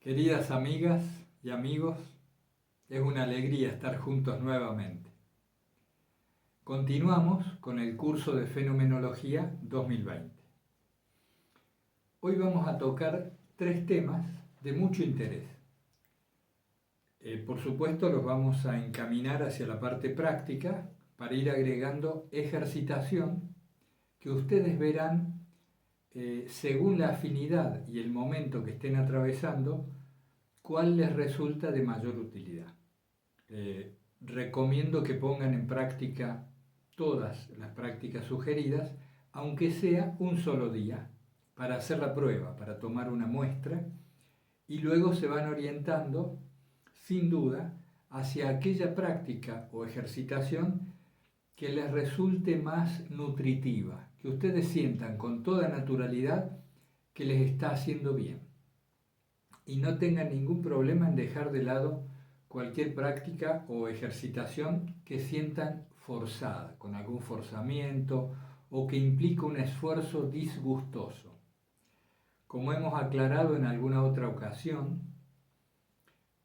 Queridas amigas y amigos, es una alegría estar juntos nuevamente. Continuamos con el curso de Fenomenología 2020. Hoy vamos a tocar 3 temas de mucho interés. Por supuesto, los vamos a encaminar hacia la parte práctica para ir agregando ejercitación que ustedes verán según la afinidad y el momento que estén atravesando, cuál les resulta de mayor utilidad. Recomiendo que pongan en práctica todas las prácticas sugeridas, aunque sea un solo día, para hacer la prueba, para tomar una muestra, y luego se van orientando, sin duda, hacia aquella práctica o ejercitación que les resulte más nutritiva, que ustedes sientan con toda naturalidad que les está haciendo bien. Y no tengan ningún problema en dejar de lado cualquier práctica o ejercitación que sientan forzada, con algún forzamiento o que implica un esfuerzo disgustoso. Como hemos aclarado en alguna otra ocasión,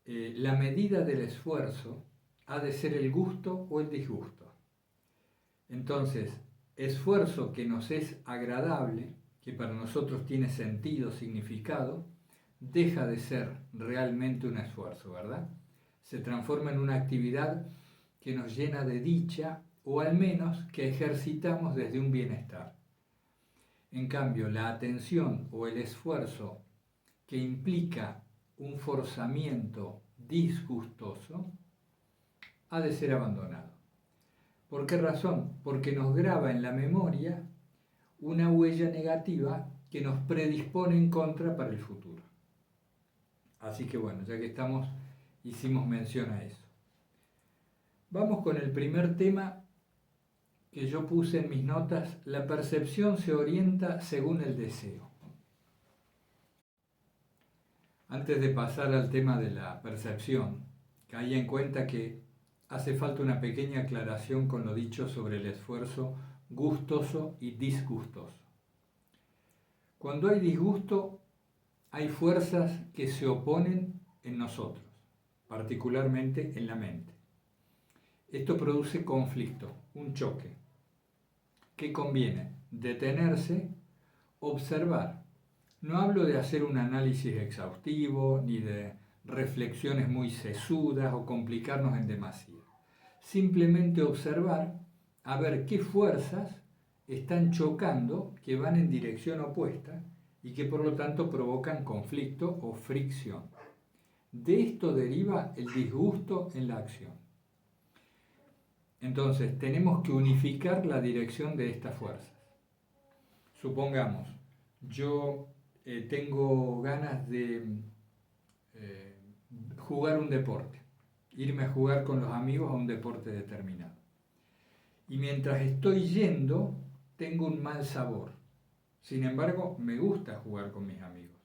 la medida del esfuerzo ha de ser el gusto o el disgusto. Entonces, esfuerzo que nos es agradable, que para nosotros tiene sentido, significado, deja de ser realmente un esfuerzo, ¿verdad? Se transforma en una actividad que nos llena de dicha o al menos que ejercitamos desde un bienestar. En cambio, la atención o el esfuerzo que implica un forzamiento disgustoso ha de ser abandonado. ¿Por qué razón? Porque nos graba en la memoria una huella negativa que nos predispone en contra para el futuro. Así que bueno, ya que estamos, hicimos mención a eso. Vamos con el primer tema que yo puse en mis notas: la percepción se orienta según el deseo. Antes de pasar al tema de la percepción, caí en cuenta que hace falta una pequeña aclaración con lo dicho sobre el esfuerzo gustoso y disgustoso. Cuando hay disgusto, hay fuerzas que se oponen en nosotros, particularmente en la mente. Esto produce conflicto, un choque. ¿Qué conviene? Detenerse, observar. No hablo de hacer un análisis exhaustivo, ni de reflexiones muy sesudas o complicarnos en demasía. Simplemente observar a ver qué fuerzas están chocando, que van en dirección opuesta y que por lo tanto provocan conflicto o fricción. De esto deriva el disgusto en la acción. Entonces, tenemos que unificar la dirección de estas fuerzas. Supongamos, yo tengo ganas de jugar un deporte, irme a jugar con los amigos a un deporte determinado. Y mientras estoy yendo, tengo un mal sabor. Sin embargo, me gusta jugar con mis amigos.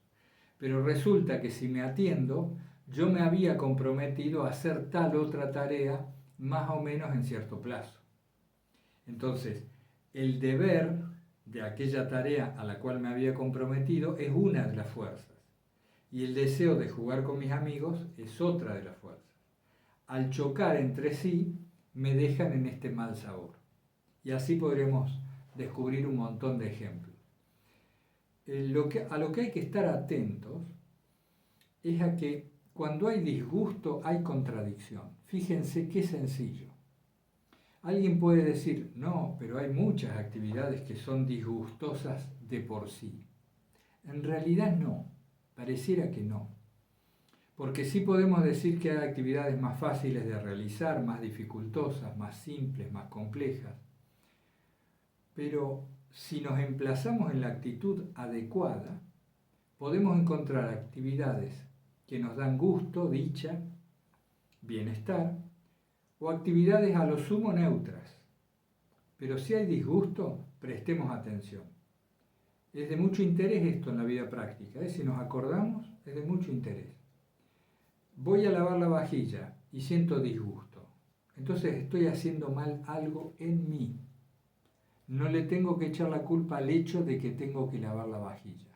Pero resulta que si me atiendo, yo me había comprometido a hacer tal otra tarea más o menos en cierto plazo. Entonces, el deber de aquella tarea a la cual me había comprometido es una de las fuerzas. Y el deseo de jugar con mis amigos es otra de las fuerzas. Al chocar entre sí, me dejan en este mal sabor. Y así podremos descubrir un montón de ejemplos. A lo que hay que estar atentos es a que cuando hay disgusto hay contradicción. Fíjense qué sencillo. Alguien puede decir, no, pero hay muchas actividades que son disgustosas de por sí. En realidad no, pareciera que no. Porque sí podemos decir que hay actividades más fáciles de realizar, más dificultosas, más simples, más complejas. Pero si nos emplazamos en la actitud adecuada, podemos encontrar actividades que nos dan gusto, dicha, bienestar, o actividades a lo sumo neutras. Pero si hay disgusto, prestemos atención. Es de mucho interés esto en la vida práctica, si nos acordamos, es de mucho interés. Voy a lavar la vajilla y siento disgusto. Entonces estoy haciendo mal algo en mí. No le tengo que echar la culpa al hecho de que tengo que lavar la vajilla.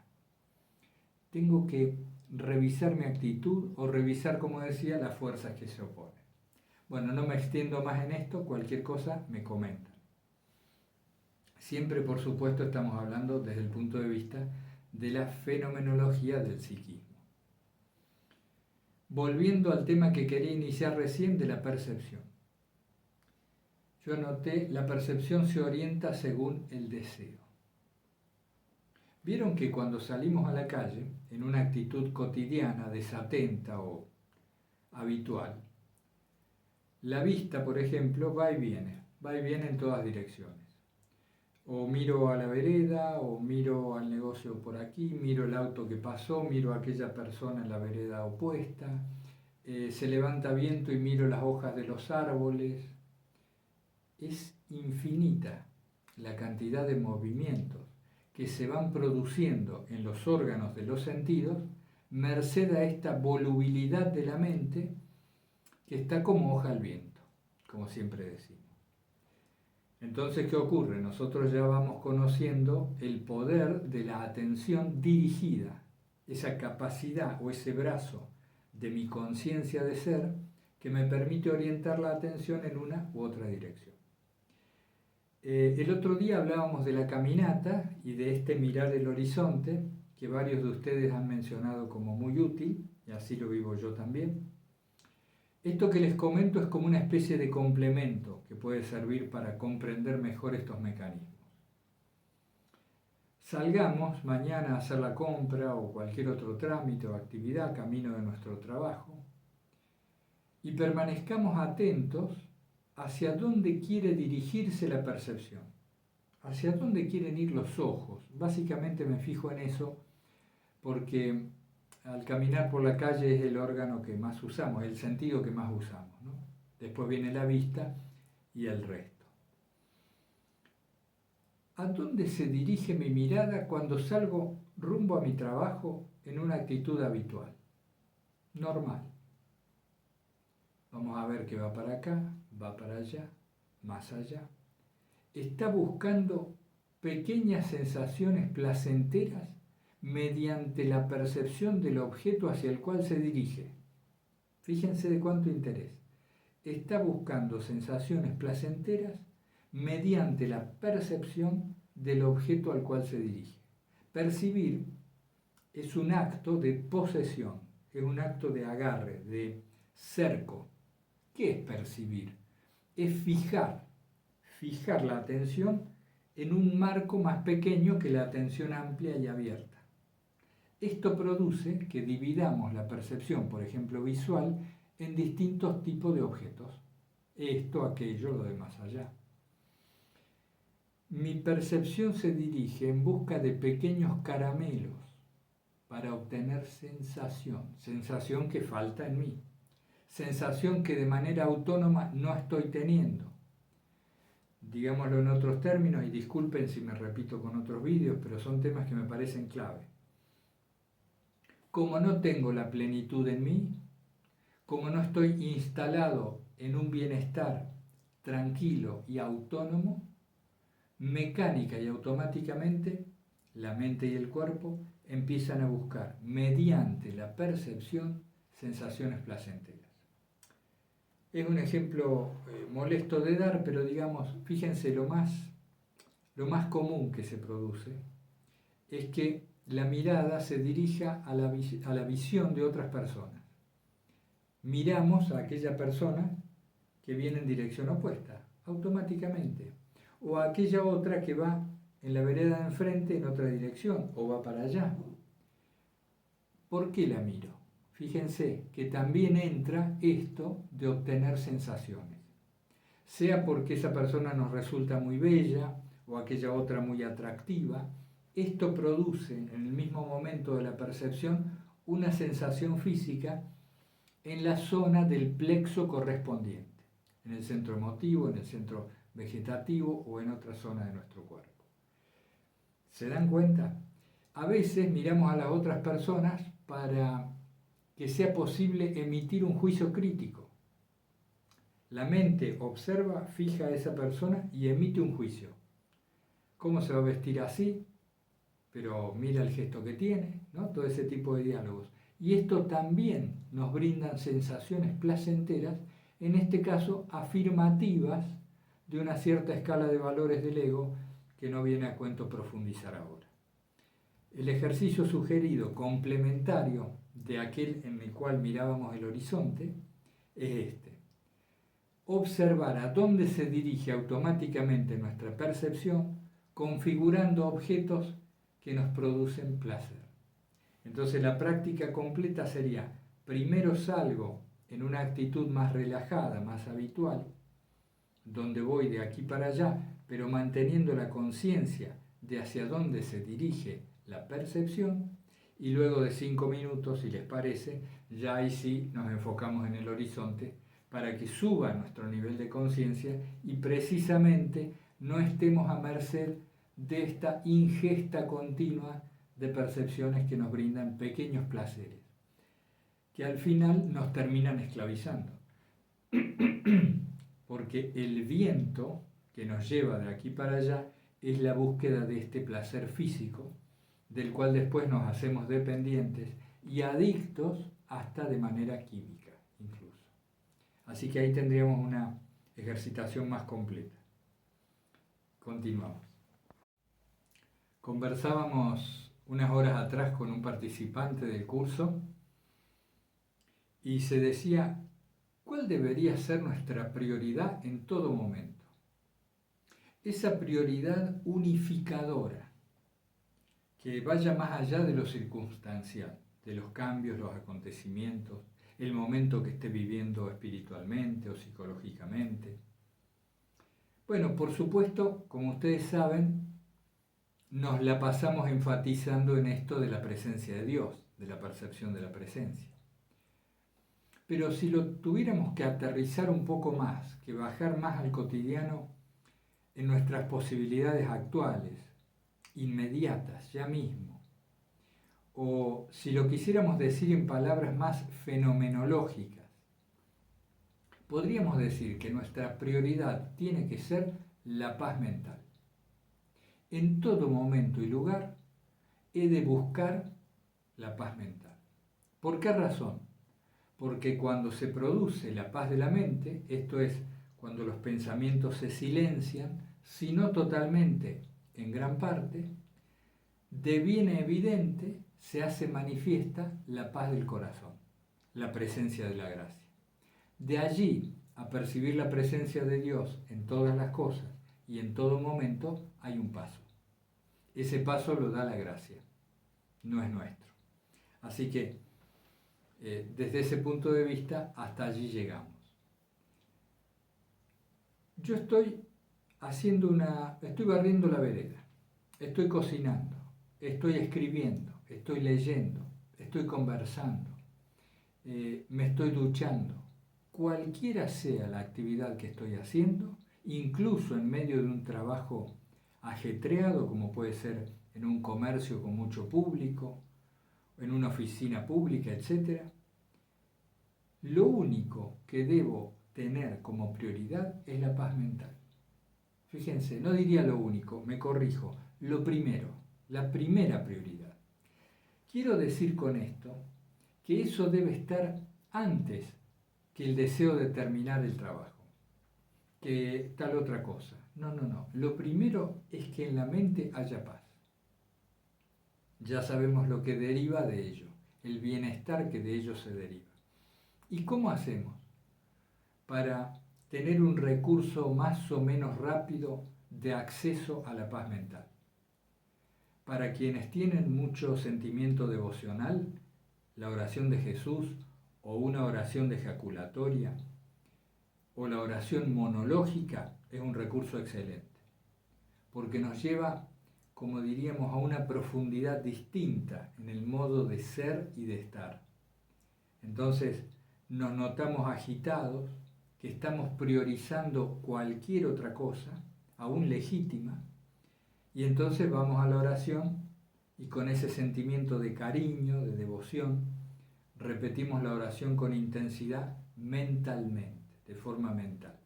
Tengo que revisar mi actitud o revisar, como decía, las fuerzas que se oponen. Bueno, no me extiendo más en esto, cualquier cosa me comentan. Siempre, por supuesto, estamos hablando desde el punto de vista de la fenomenología del psiquismo. Volviendo al tema que quería iniciar recién de la percepción. Yo anoté, la percepción se orienta según el deseo. Vieron que cuando salimos a la calle, en una actitud cotidiana, desatenta o habitual, la vista, por ejemplo, va y viene en todas direcciones. O miro a la vereda, o miro al negocio por aquí, miro el auto que pasó, miro a aquella persona en la vereda opuesta, se levanta viento y miro las hojas de los árboles. Es infinita la cantidad de movimientos que se van produciendo en los órganos de los sentidos, merced a esta volubilidad de la mente que está como hoja al viento, como siempre decimos. Entonces, ¿qué ocurre? Nosotros ya vamos conociendo el poder de la atención dirigida, esa capacidad o ese brazo de mi conciencia de ser que me permite orientar la atención en una u otra dirección. El otro día hablábamos de la caminata y de este mirar el horizonte, que varios de ustedes han mencionado como muy útil, y así lo vivo yo también. Esto que les comento es como una especie de complemento que puede servir para comprender mejor estos mecanismos. Salgamos mañana a hacer la compra o cualquier otro trámite o actividad camino de nuestro trabajo y permanezcamos atentos hacia dónde quiere dirigirse la percepción, hacia dónde quieren ir los ojos. Básicamente me fijo en eso porque al caminar por la calle es el órgano que más usamos, el sentido que más usamos, ¿no? Después viene la vista y el resto. ¿A dónde se dirige mi mirada cuando salgo rumbo a mi trabajo en una actitud habitual? Normal. Vamos a ver que va para acá, va para allá, más allá. Está buscando pequeñas sensaciones placenteras mediante la percepción del objeto hacia el cual se dirige. Fíjense de cuánto interés. Está buscando sensaciones placenteras mediante la percepción del objeto al cual se dirige. Percibir es un acto de posesión, es un acto de agarre, de cerco. ¿Qué es percibir? Es fijar la atención en un marco más pequeño que la atención amplia y abierta. Esto produce que dividamos la percepción, por ejemplo visual, en distintos tipos de objetos. Esto, aquello, lo de más allá. Mi percepción se dirige en busca de pequeños caramelos para obtener sensación que falta en mí, sensación que de manera autónoma no estoy teniendo. Digámoslo en otros términos, y disculpen si me repito con otros vídeos, pero son temas que me parecen clave. Como no tengo la plenitud en mí, como no estoy instalado en un bienestar tranquilo y autónomo, mecánica y automáticamente la mente y el cuerpo empiezan a buscar, mediante la percepción, sensaciones placenteras. Es un ejemplo molesto de dar, pero digamos, fíjense, lo más común que se produce es que la mirada se dirija a la visión de otras personas. Miramos a aquella persona que viene en dirección opuesta, automáticamente, o a aquella otra que va en la vereda de enfrente en otra dirección, o va para allá. ¿Por qué la miro? Fíjense que también entra esto de obtener sensaciones, sea porque esa persona nos resulta muy bella o aquella otra muy atractiva. Esto produce en el mismo momento de la percepción una sensación física en la zona del plexo correspondiente, en el centro emotivo, en el centro vegetativo o en otra zona de nuestro cuerpo. ¿Se dan cuenta? A veces miramos a las otras personas para que sea posible emitir un juicio crítico. La mente observa, fija a esa persona y emite un juicio. ¿Cómo se va a vestir así? Pero mira el gesto que tiene, ¿no? Todo ese tipo de diálogos. y esto también nos brinda sensaciones placenteras, en este caso afirmativas, de una cierta escala de valores del ego que no viene a cuento profundizar ahora. El ejercicio sugerido complementario de aquel en el cual mirábamos el horizonte es este: observar a dónde se dirige automáticamente nuestra percepción, configurando objetos que nos producen placer. Entonces la práctica completa sería: primero salgo en una actitud más relajada, más habitual, donde voy de aquí para allá, pero manteniendo la conciencia de hacia dónde se dirige la percepción, y luego de 5 minutos, si les parece, ya ahí sí nos enfocamos en el horizonte para que suba nuestro nivel de conciencia y precisamente no estemos a merced de esta ingesta continua de percepciones que nos brindan pequeños placeres, que al final nos terminan esclavizando. Porque el viento que nos lleva de aquí para allá es la búsqueda de este placer físico, del cual después nos hacemos dependientes y adictos hasta de manera química incluso. Así que ahí tendríamos una ejercitación más completa. Continuamos. Conversábamos unas horas atrás con un participante del curso y se decía: ¿cuál debería ser nuestra prioridad en todo momento? Esa prioridad unificadora, que vaya más allá de lo circunstancial, de los cambios, los acontecimientos, el momento que esté viviendo espiritualmente o psicológicamente. Bueno, por supuesto, como ustedes saben, nos la pasamos enfatizando en esto de la presencia de Dios, de la percepción de la presencia. Pero si lo tuviéramos que aterrizar un poco más, que bajar más al cotidiano, en nuestras posibilidades actuales, inmediatas, ya mismo, o si lo quisiéramos decir en palabras más fenomenológicas, podríamos decir que nuestra prioridad tiene que ser la paz mental. En todo momento y lugar he de buscar la paz mental. ¿Por qué razón? Porque cuando se produce la paz de la mente, esto es, cuando los pensamientos se silencian, si no totalmente, en gran parte, deviene evidente, se hace manifiesta la paz del corazón, la presencia de la gracia. De allí a percibir la presencia de Dios en todas las cosas y en todo momento hay un paso. Ese paso lo da la gracia, no es nuestro. Así que desde ese punto de vista hasta allí llegamos. Yo estoy barriendo la vereda, estoy cocinando, estoy escribiendo, estoy leyendo, estoy conversando, me estoy duchando. Cualquiera sea la actividad que estoy haciendo, incluso en medio de un trabajo ajetreado, como puede ser en un comercio con mucho público, en una oficina pública, etc., lo único que debo tener como prioridad es la paz mental. Fíjense, no diría lo único, me corrijo, lo primero, la primera prioridad. Quiero decir con esto que eso debe estar antes que el deseo de terminar el trabajo, que tal otra cosa. No. Lo primero es que en la mente haya paz. Ya sabemos lo que deriva de ello, el bienestar que de ello se deriva. ¿Y cómo hacemos para tener un recurso más o menos rápido de acceso a la paz mental? Para quienes tienen mucho sentimiento devocional, la oración de Jesús o una oración de ejaculatoria o la oración monológica es un recurso excelente, porque nos lleva, como diríamos, a una profundidad distinta en el modo de ser y de estar. Entonces nos notamos agitados, que estamos priorizando cualquier otra cosa, aún legítima, y entonces vamos a la oración y con ese sentimiento de cariño, de devoción, repetimos la oración con intensidad mentalmente, de forma mental.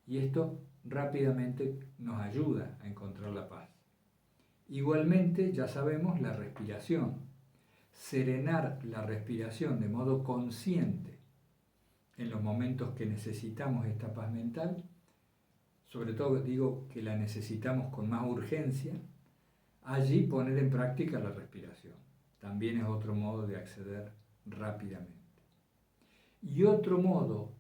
Y esto rápidamente nos ayuda a encontrar la paz. Igualmente, ya sabemos, la respiración. serenar la respiración de modo consciente en los momentos que necesitamos esta paz mental, sobre todo digo que la necesitamos con más urgencia, allí poner en práctica la respiración. También es otro modo de acceder rápidamente. Y otro modo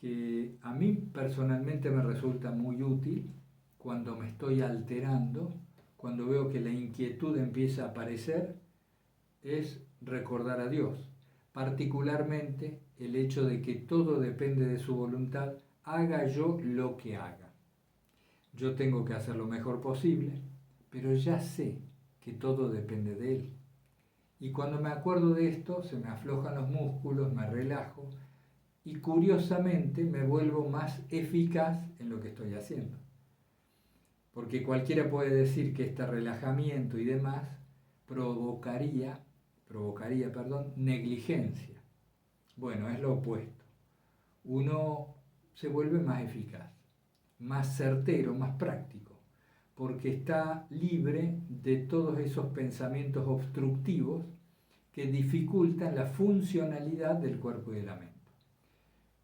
que a mí personalmente me resulta muy útil cuando me estoy alterando, cuando veo que la inquietud empieza a aparecer, es recordar a Dios, particularmente el hecho de que todo depende de su voluntad, haga yo lo que haga. Yo tengo que hacer lo mejor posible, pero ya sé que todo depende de Él. Y cuando me acuerdo de esto, se me aflojan los músculos, me relajo y curiosamente me vuelvo más eficaz en lo que estoy haciendo. Porque cualquiera puede decir que este relajamiento y demás provocaría negligencia. Bueno, es lo opuesto. Uno se vuelve más eficaz, más certero, más práctico, porque está libre de todos esos pensamientos obstructivos que dificultan la funcionalidad del cuerpo y de la mente.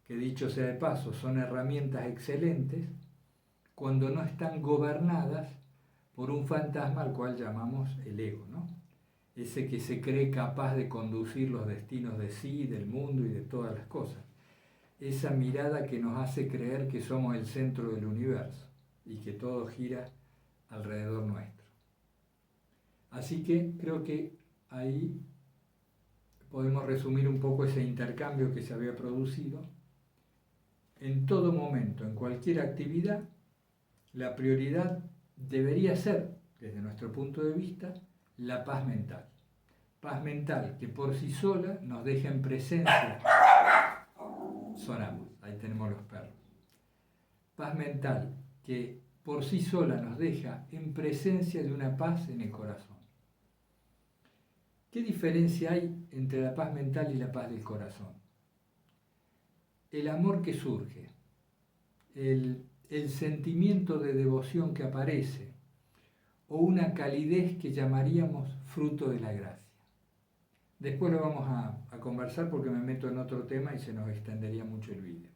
Que dicho sea de paso, son herramientas excelentes cuando no están gobernadas por un fantasma al cual llamamos el ego, ¿no? Ese que se cree capaz de conducir los destinos de sí, del mundo y de todas las cosas. Esa mirada que nos hace creer que somos el centro del universo y que todo gira alrededor nuestro. Así que creo que ahí podemos resumir un poco ese intercambio que se había producido. En todo momento, en cualquier actividad, la prioridad debería ser, desde nuestro punto de vista, la paz mental. Paz mental que por sí sola nos deja en presencia. Sonamos, ahí tenemos los perros. Paz mental que por sí sola nos deja en presencia de una paz en el corazón. ¿Qué diferencia hay entre la paz mental y la paz del corazón? El amor que surge, el sentimiento de devoción que aparece, o una calidez que llamaríamos fruto de la gracia. Después lo vamos a conversar porque me meto en otro tema y se nos extendería mucho el vídeo.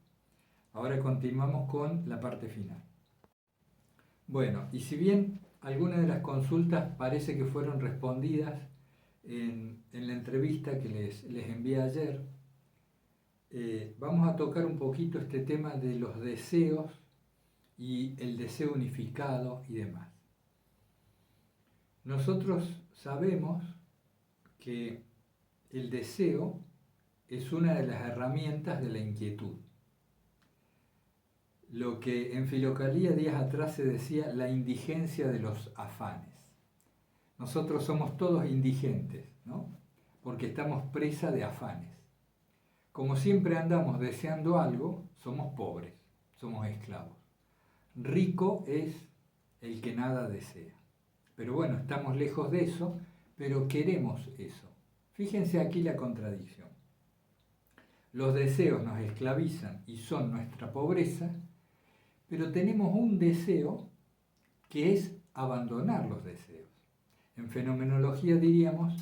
Ahora continuamos con la parte final. Bueno, y si bien algunas de las consultas parece que fueron respondidas en la entrevista que les envié ayer, vamos a tocar un poquito este tema de los deseos y el deseo unificado y demás. Nosotros sabemos que el deseo es una de las herramientas de la inquietud. Lo que en Filocalía días atrás se decía la indigencia de los afanes. Nosotros somos todos indigentes, ¿no? Porque estamos presa de afanes. Como siempre andamos deseando algo, somos pobres, somos esclavos. Rico es el que nada desea. Pero bueno, estamos lejos de eso, pero queremos eso. Fíjense aquí la contradicción. Los deseos nos esclavizan y son nuestra pobreza, pero tenemos un deseo que es abandonar los deseos. En fenomenología diríamos,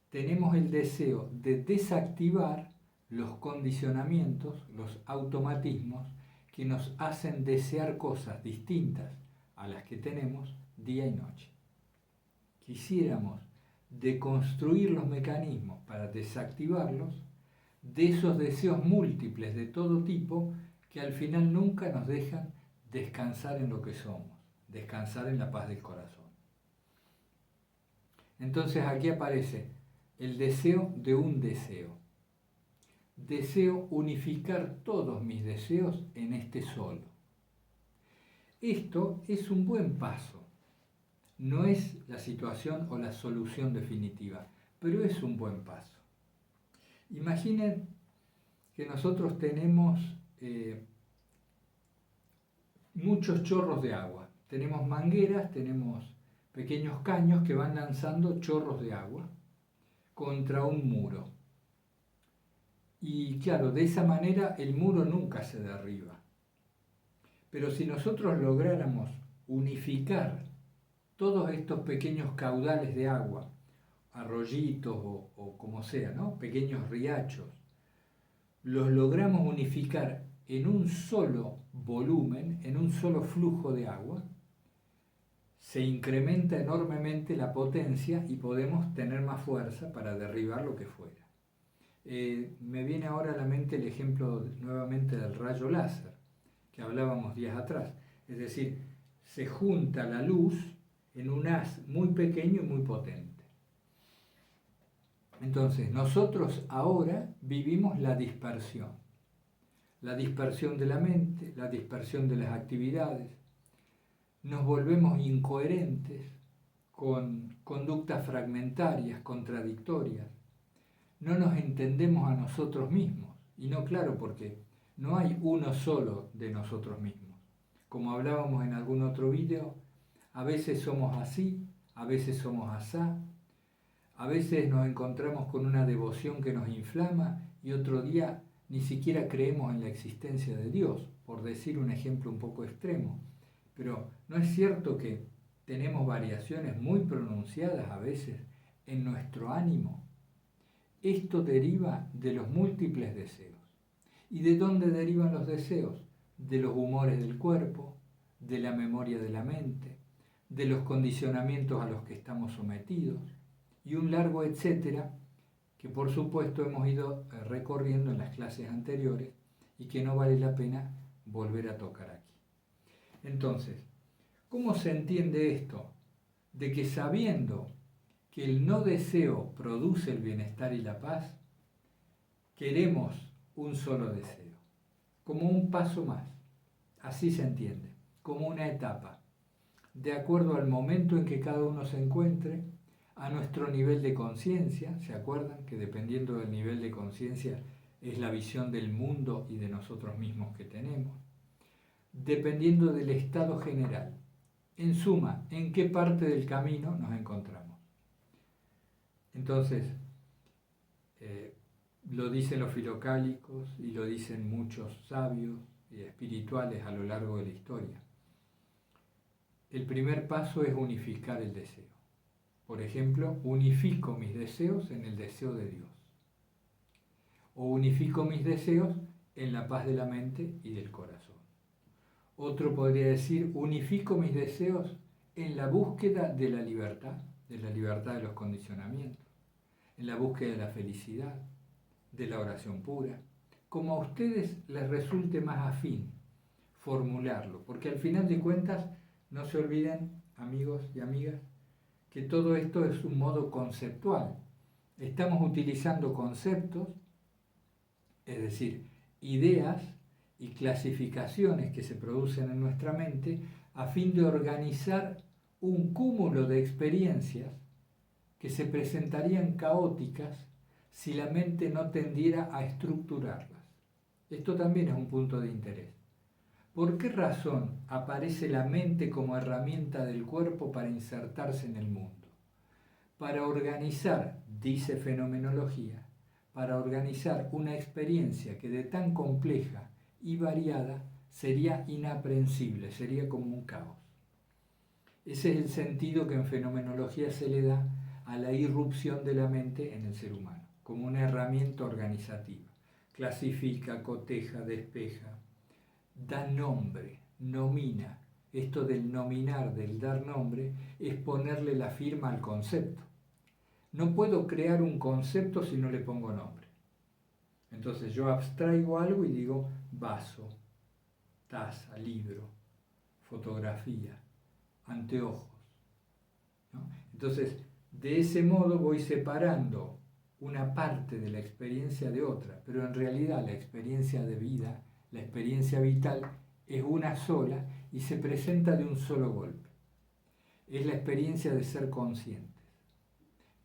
tenemos el deseo de desactivar los condicionamientos, los automatismos que nos hacen desear cosas distintas a las que tenemos día y noche. Quisiéramos deconstruir los mecanismos para desactivarlos de esos deseos múltiples de todo tipo que al final nunca nos dejan descansar en lo que somos, descansar en la paz del corazón. Entonces aquí aparece el deseo de un deseo. Deseo unificar todos mis deseos en este solo. Esto es un buen paso. No es la situación o la solución definitiva, pero es un buen paso. Imaginen que nosotros tenemos muchos chorros de agua. Tenemos mangueras, tenemos pequeños caños que van lanzando chorros de agua contra un muro. Y claro, de esa manera el muro nunca se derriba. Pero si nosotros lográramos unificar todos estos pequeños caudales de agua arroyitos o como sea, ¿no? Pequeños riachos, los logramos unificar en un solo volumen, en un solo flujo de agua, se incrementa enormemente la potencia y podemos tener más fuerza para derribar lo que fuera. Me viene ahora a la mente el ejemplo nuevamente del rayo láser, que hablábamos días atrás. Es decir, se junta la luz en un haz muy pequeño y muy potente. Entonces, nosotros ahora vivimos la dispersión de la mente, la dispersión de las actividades. Nos volvemos incoherentes con conductas fragmentarias, contradictorias. No nos entendemos a nosotros mismos. Y no, claro, porque no hay uno solo de nosotros mismos. Como hablábamos en algún otro video, a veces somos así, a veces somos asá, a veces nos encontramos con una devoción que nos inflama y otro día ni siquiera creemos en la existencia de Dios, por decir un ejemplo un poco extremo. Pero ¿no es cierto que tenemos variaciones muy pronunciadas a veces en nuestro ánimo? Esto deriva de los múltiples deseos. ¿Y de dónde derivan los deseos? De los humores del cuerpo, de la memoria de la mente, de los condicionamientos a los que estamos sometidos, y un largo etcétera que por supuesto hemos ido recorriendo en las clases anteriores y que no vale la pena volver a tocar aquí. Entonces, ¿cómo se entiende esto? De que sabiendo que el no deseo produce el bienestar y la paz, queremos un solo deseo, como un paso más, así se entiende, como una etapa, de acuerdo al momento en que cada uno se encuentre, a nuestro nivel de conciencia. ¿Se acuerdan que dependiendo del nivel de conciencia es la visión del mundo y de nosotros mismos que tenemos? Dependiendo del estado general. En suma, ¿en qué parte del camino nos encontramos? Entonces, lo dicen los filocálicos y lo dicen muchos sabios y espirituales a lo largo de la historia. El primer paso es unificar el deseo. Por ejemplo, unifico mis deseos en el deseo de Dios. O unifico mis deseos en la paz de la mente y del corazón. Otro podría decir, unifico mis deseos en la búsqueda de la libertad de los condicionamientos, en la búsqueda de la felicidad, de la oración pura, como a ustedes les resulte más afín formularlo, porque al final de cuentas, no se olviden, amigos y amigas, que todo esto es un modo conceptual. Estamos utilizando conceptos, es decir, ideas y clasificaciones que se producen en nuestra mente a fin de organizar un cúmulo de experiencias que se presentarían caóticas si la mente no tendiera a estructurarlas. Esto también es un punto de interés. ¿Por qué razón aparece la mente como herramienta del cuerpo para insertarse en el mundo? Para organizar, dice fenomenología, para organizar una experiencia que de tan compleja y variada sería inaprehensible, sería como un caos. Ese es el sentido que en fenomenología se le da a la irrupción de la mente en el ser humano, como una herramienta organizativa. Clasifica, coteja, despeja, da nombre, nomina. Esto del nominar, del dar nombre, es ponerle la firma al concepto. No puedo crear un concepto si no le pongo nombre. Entonces yo abstraigo algo y digo vaso, taza, libro, fotografía, anteojos, ¿no? Entonces, de ese modo voy separando una parte de la experiencia de otra, pero en realidad la experiencia de vida, la experiencia vital, es una sola y se presenta de un solo golpe. Es la experiencia de ser conscientes.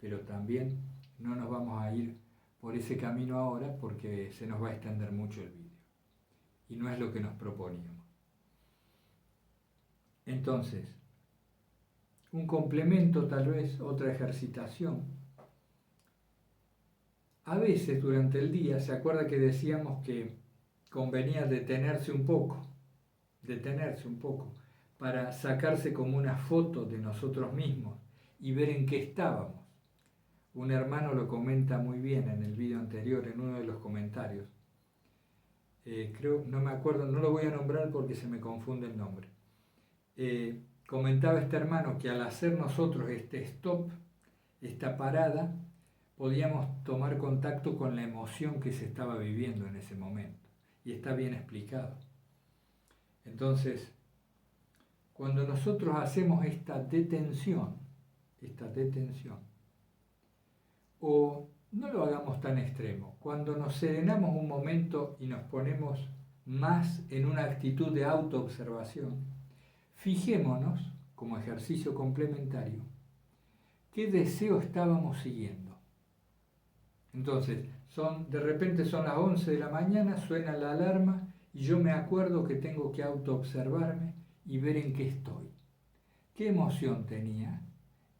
Pero también no nos vamos a ir por ese camino ahora porque se nos va a extender mucho el vídeo. Y no es lo que nos proponíamos. Entonces, un complemento tal vez, otra ejercitación. A veces durante el día, ¿se acuerda que decíamos que convenía detenerse un poco, para sacarse como una foto de nosotros mismos y ver en qué estábamos? Un hermano lo comenta muy bien en el video anterior, en uno de los comentarios. Creo, no me acuerdo, no lo voy a nombrar porque se me confunde el nombre. Comentaba este hermano que al hacer nosotros este stop, esta parada, podíamos tomar contacto con la emoción que se estaba viviendo en ese momento. Y está bien explicado. Entonces, cuando nosotros hacemos esta detención, o no lo hagamos tan extremo, cuando nos serenamos un momento y nos ponemos más en una actitud de autoobservación, fijémonos, como ejercicio complementario, qué deseo estábamos siguiendo. Entonces, de repente son las 11 de la mañana, suena la alarma y yo me acuerdo que tengo que autoobservarme y ver en qué estoy. ¿Qué emoción tenía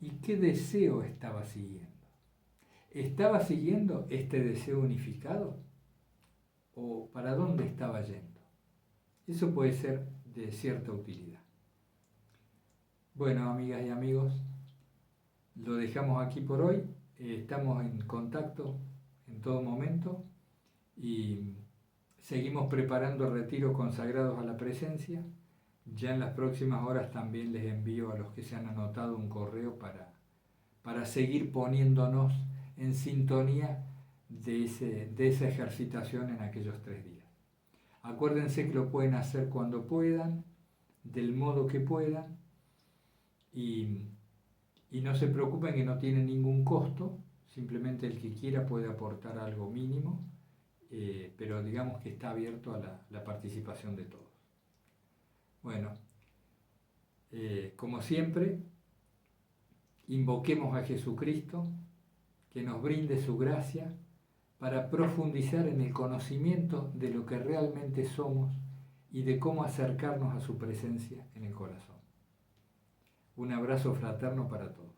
y qué deseo estaba siguiendo? ¿Estaba siguiendo este deseo unificado? ¿O para dónde estaba yendo? Eso puede ser de cierta utilidad. Bueno, amigas y amigos, lo dejamos aquí por hoy. Estamos en contacto en todo momento y seguimos preparando retiros consagrados a la presencia. Ya en las próximas horas también les envío a los que se han anotado un correo para seguir poniéndonos en sintonía de esa ejercitación en aquellos 3 días. Acuérdense que lo pueden hacer cuando puedan, del modo que puedan, y no se preocupen que no tiene ningún costo, simplemente el que quiera puede aportar algo mínimo, pero digamos que está abierto a la participación de todos. Bueno, como siempre, invoquemos a Jesucristo que nos brinde su gracia para profundizar en el conocimiento de lo que realmente somos y de cómo acercarnos a su presencia en el corazón. Un abrazo fraterno para todos.